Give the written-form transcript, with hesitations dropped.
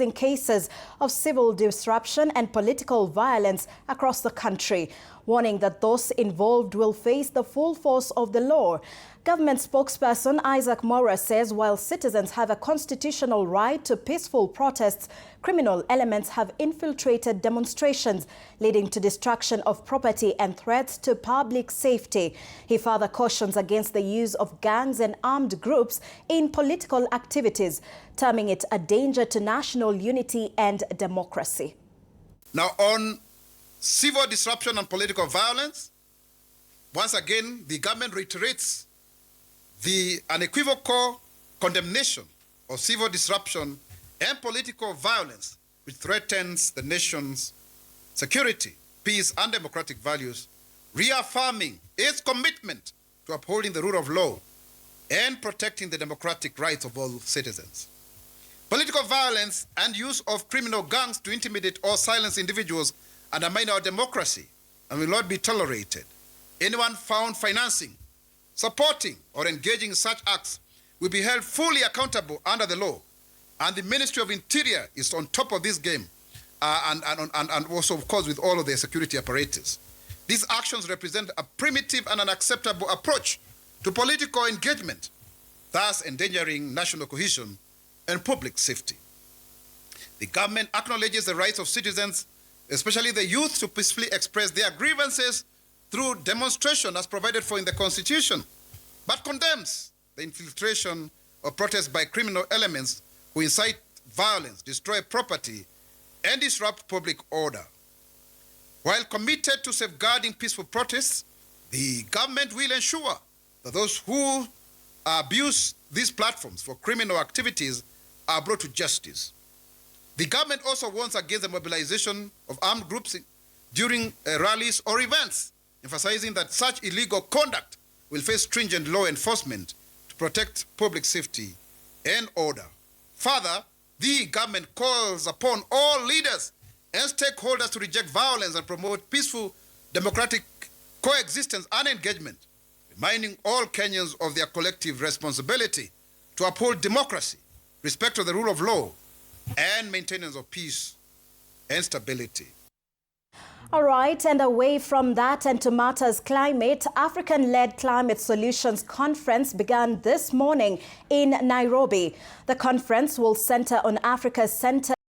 in cases of civil disruption and political violence across the country, warning that those involved will face the full force of the law. Government spokesperson Isaac Mora says while citizens have a constitutional right to peaceful protests, criminal elements have infiltrated demonstrations, leading to destruction of property and threats to public safety. He further cautions against the use of gangs and armed groups in political activities, terming it a danger to national unity and democracy. Now, on civil disruption and political violence, once again, the government reiterates the unequivocal condemnation of civil disruption and political violence which threatens the nation's security, peace, and democratic values, reaffirming its commitment to upholding the rule of law and protecting the democratic rights of all citizens. Political violence and use of criminal gangs to intimidate or silence individuals undermine our democracy and will not be tolerated. Anyone found financing, supporting, or engaging in such acts will be held fully accountable under the law. And the Ministry of Interior is on top of this game, and also, of course, with all of their security apparatus. These actions represent a primitive and unacceptable approach to political engagement, thus endangering national cohesion and public safety. The government acknowledges the rights of citizens, especially the youth, to peacefully express their grievances through demonstration as provided for in the Constitution, but condemns the infiltration of protests by criminal elements who incite violence, destroy property, and disrupt public order. While committed to safeguarding peaceful protests, the government will ensure that those who abuse these platforms for criminal activities are brought to justice. The government also warns against the mobilization of armed groups during rallies or events, emphasizing that such illegal conduct will face stringent law enforcement to protect public safety and order. Further, the government calls upon all leaders and stakeholders to reject violence and promote peaceful democratic coexistence and engagement, reminding all Kenyans of their collective responsibility to uphold democracy, respect of the rule of law, and maintenance of peace and stability. All right, and away from that and to matters climate, African-led Climate Solutions Conference began this morning in Nairobi. The conference will center on Africa's center